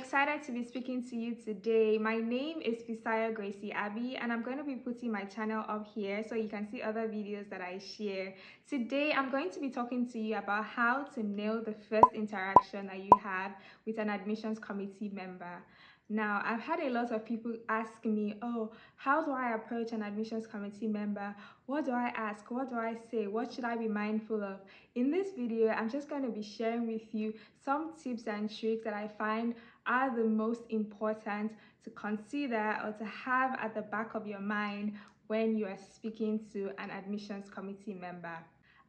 excited to be speaking to you today. My name is Fisayo Gracie Abby, and I'm going to be putting my channel up here so you can see other videos that I share. Today, I'm going to be talking to you about how to nail the first interaction that you have with an admissions committee member. Now, I've had a lot of people ask me, oh, how do I approach an admissions committee member? What do I ask? What do I say? What should I be mindful of? In this video, I'm just going to be sharing with you some tips and tricks that I find are the most important to consider or to have at the back of your mind when you are speaking to an admissions committee member.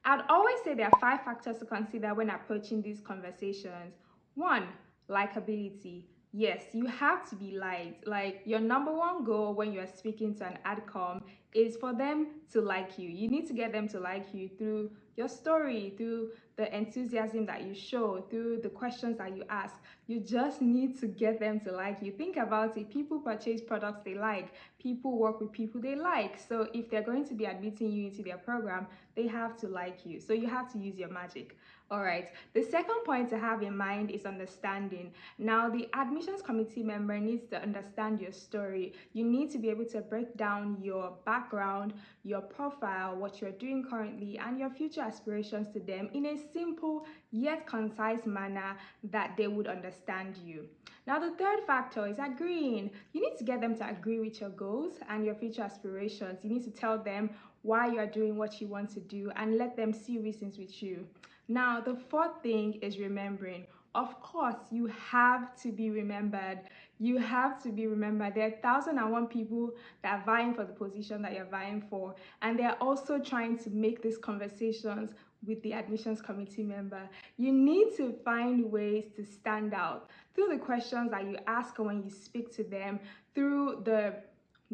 I'd always say there are 5 factors to consider when approaching these conversations. 1, likability. Yes, you have to be liked. Like, your number 1 goal when you are speaking to an adcom is for them to like you. You need to get them to like you through your story, through the enthusiasm that you show, through the questions that you ask. You just need to get them to like you. Think about it. People purchase products they like. People work with people they like. So if they're going to be admitting you into their program, they have to like you. So you have to use your magic. All right. The second point to have in mind is understanding. Now, the admissions committee member needs to understand your story. You need to be able to break down your background, your profile, what you're doing currently, and your future aspirations to them in a simple yet concise manner that they would understand you. Now, the third factor is agreeing. You need to get them to agree with your goals and your future aspirations. You need to tell them why you are doing what you want to do and let them see reasons with you. Now, the fourth thing is remembering. Of course, you have to be remembered. You have to be remembered. There are 1,001 people that are vying for the position that you're vying for, and they're also trying to make these conversations with the admissions committee member. You need to find ways to stand out through the questions that you ask when you speak to them, through the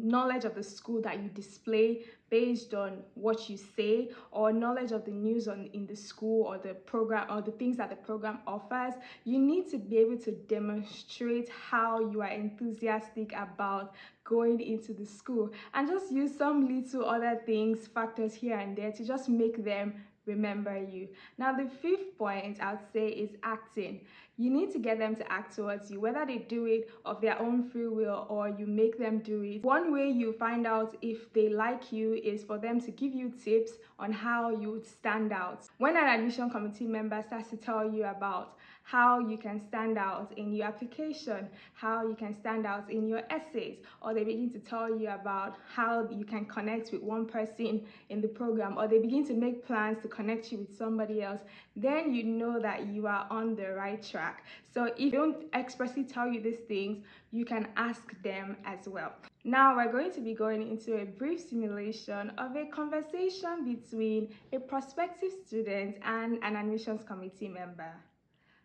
knowledge of the school that you display based on what you say, or knowledge of the news in the school or the program or the things that the program offers. You need to be able to demonstrate how you are enthusiastic about going into the school, and just use some little other things, factors here and there to just make them remember you. Now, the 5th point I would say is acting. You need to get them to act towards you, whether they do it of their own free will or you make them do it. One way you find out if they like you is for them to give you tips on how you would stand out. When an admission committee member starts to tell you about how you can stand out in your application, how you can stand out in your essays, or they begin to tell you about how you can connect with one person in the program, or they begin to make plans to connect you with somebody else, then you know that you are on the right track. So if they don't expressly tell you these things, you can ask them as well. Now, we're going to be going into a brief simulation of a conversation between a prospective student and an admissions committee member.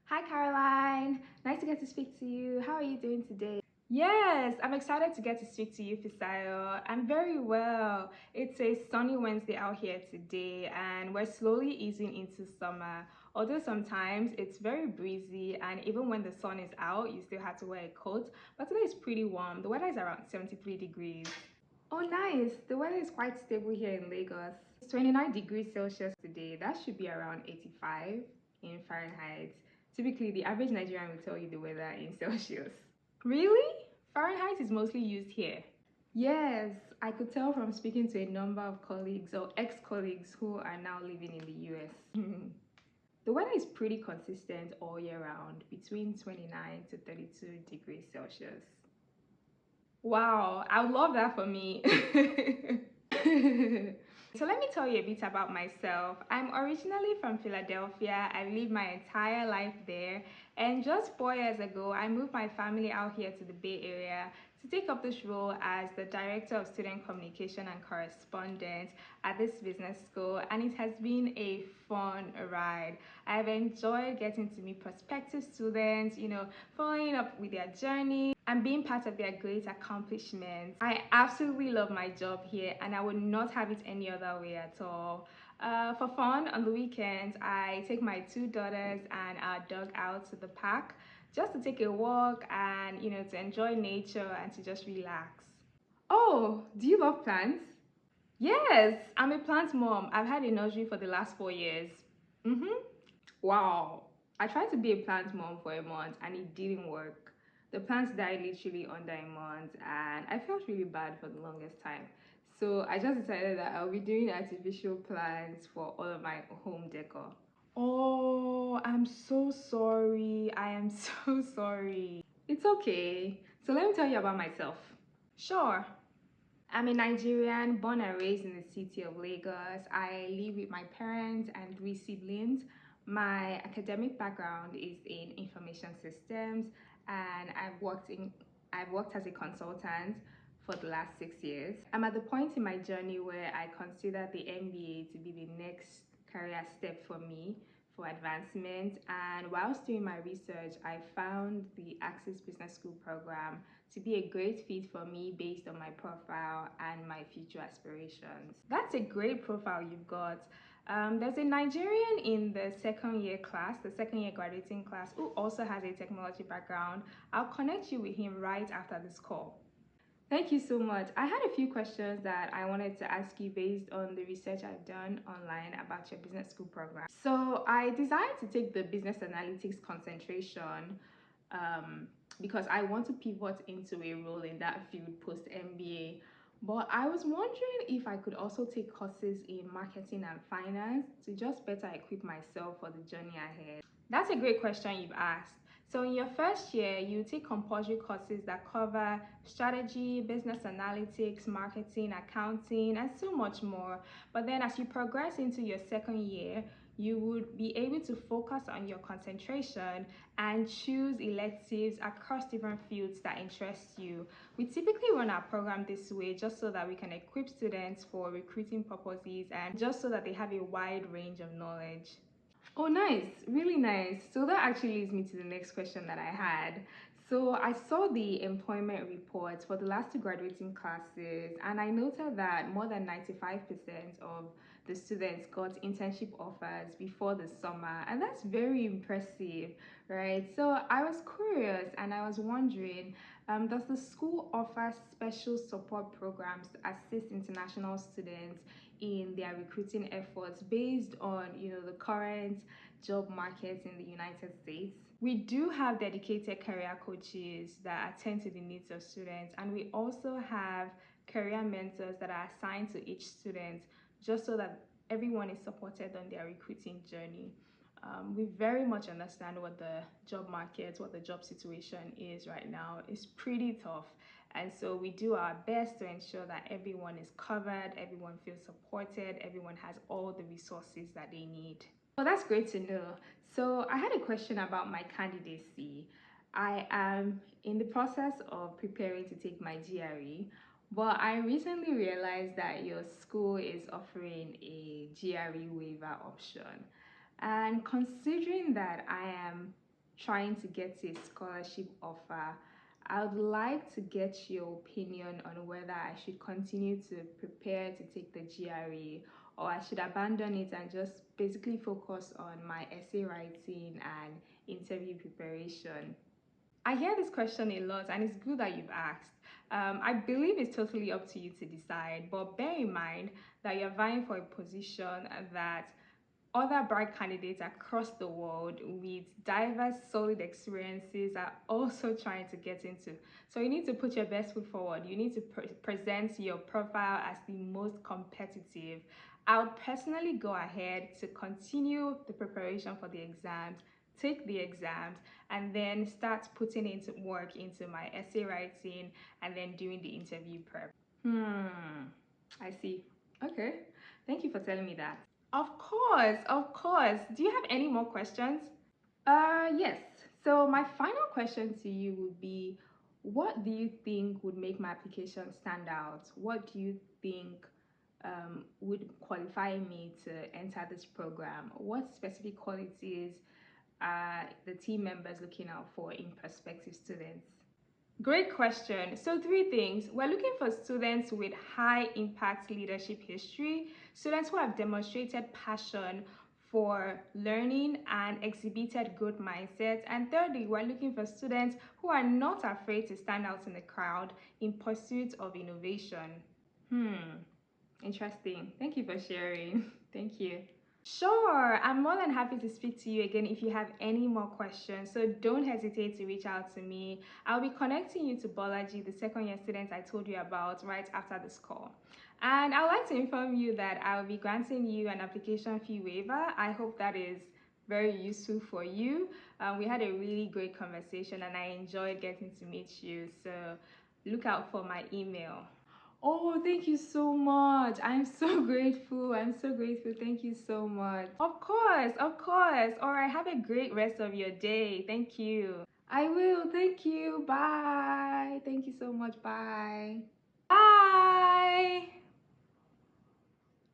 Hi, Caroline. Nice to get to speak to you. How are you doing today? Yes, I'm excited to get to speak to you, Fisayo. I'm very well. It's a sunny Wednesday out here today, and we're slowly easing into summer. Although sometimes it's very breezy, and even when the sun is out, you still have to wear a coat. But today is pretty warm. The weather is around 73 degrees. Oh, nice. The weather is quite stable here in Lagos. It's 29 degrees Celsius today. That should be around 85 in Fahrenheit. Typically, the average Nigerian will tell you the weather in Celsius. Really? Fahrenheit is mostly used here. Yes, I could tell from speaking to a number of colleagues or ex-colleagues who are now living in the US. The weather is pretty consistent all year round, between 29 to 32 degrees Celsius. Wow, I would love that for me. So let me tell you a bit about myself. I'm originally from Philadelphia. I lived my entire life there. And just 4 years ago, I moved my family out here to the Bay Area to take up this role as the Director of Student Communication and Correspondence at this business school. And it has been a fun ride. I've enjoyed getting to meet prospective students, following up with their journey and being part of their great accomplishments. I absolutely love my job here, and I would not have it any other way at all. For fun, on the weekends, I take my 2 daughters and our dog out to the park just to take a walk and, to enjoy nature and to just relax. Oh, do you love plants? Yes, I'm a plant mom. I've had a nursery for the last 4 years. Wow. I tried to be a plant mom for a month and it didn't work. The plants died literally under a month, and I felt really bad for the longest time. So I just decided that I'll be doing artificial plants for all of my home decor. Oh, I'm so sorry. I am so sorry. It's okay. So let me tell you about myself. Sure. I'm a Nigerian born and raised in the city of Lagos. I live with my parents and three siblings. My academic background is in information systems, and I've worked as a consultant for the last 6 years. I'm at the point in my journey where I consider the MBA to be the next career step for me for advancement. And whilst doing my research, I found the Access Business School program to be a great fit for me based on my profile and my future aspirations. That's a great profile you've got. There's a Nigerian in the second year class, the second year graduating class, who also has a technology background. I'll connect you with him right after this call. Thank you so much. I had a few questions that I wanted to ask you based on the research I've done online about your business school program. So I decided to take the business analytics concentration because I want to pivot into a role in that field post MBA. But I was wondering if I could also take courses in marketing and finance to just better equip myself for the journey ahead. That's a great question you've asked. So in your first year, you take compulsory courses that cover strategy, business analytics, marketing, accounting, and so much more. But then as you progress into your second year, you would be able to focus on your concentration and choose electives across different fields that interest you. We typically run our program this way just so that we can equip students for recruiting purposes and just so that they have a wide range of knowledge. Oh, nice, really nice. So that actually leads me to the next question that I had. So I saw the employment reports for the last two graduating classes, and I noted that more than 95% of the students got internship offers before the summer, and that's very impressive, right? So I was curious and I was wondering, does the school offer special support programs to assist international students in their recruiting efforts based on the current job market in the United States? We do have dedicated career coaches that attend to the needs of students, and we also have career mentors that are assigned to each student just so that everyone is supported on their recruiting journey. We very much understand what the job market, what the job situation is right now. It's pretty tough. And so we do our best to ensure that everyone is covered, everyone feels supported, everyone has all the resources that they need. Well, that's great to know. So I had a question about my candidacy. I am in the process of preparing to take my GRE, but I recently realized that your school is offering a GRE waiver option. And considering that I am trying to get a scholarship offer, I would like to get your opinion on whether I should continue to prepare to take the GRE or I should abandon it and just basically focus on my essay writing and interview preparation. I hear this question a lot, and it's good that you've asked. I believe it's totally up to you to decide, but bear in mind that you're vying for a position that other bright candidates across the world with diverse, solid experiences are also trying to get into. So you need to put your best foot forward. You need to present your profile as the most competitive. I would personally go ahead to continue the preparation for the exams, take the exams, and then start putting into work into my essay writing and then doing the interview prep. I see. Okay. Thank you for telling me that. Of course, of course. Do you have any more questions? Yes. So my final question to you would be, what do you think would make my application stand out? What do you think would qualify me to enter this program? What specific qualities are the team members looking out for in prospective students? Great question. So three things. We're looking for students with high impact leadership history, students who have demonstrated passion for learning and exhibited growth mindset. And thirdly, we're looking for students who are not afraid to stand out in the crowd in pursuit of innovation. Interesting. Thank you for sharing. Thank you. Sure, I'm more than happy to speak to you again if you have any more questions. So don't hesitate to reach out to me. I'll be connecting you to Bolaji, the second year student I told you about, right after this call. And I'd like to inform you that I'll be granting you an application fee waiver. I hope that is very useful for you. We had a really great conversation and I enjoyed getting to meet you. So look out for my email. Oh, thank you so much. I'm so grateful. I'm so grateful. Thank you so much. Of course, of course. All right, have a great rest of your day. Thank you. I will. Thank you. Bye. Thank you so much. Bye. Bye.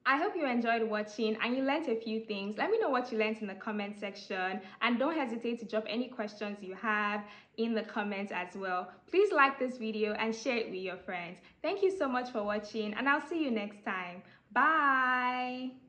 I hope you enjoyed watching and you learned a few things. Let me know what you learned in the comment section and don't hesitate to drop any questions you have in the comments as well. Please like this video and share it with your friends. Thank you so much for watching and I'll see you next time. Bye!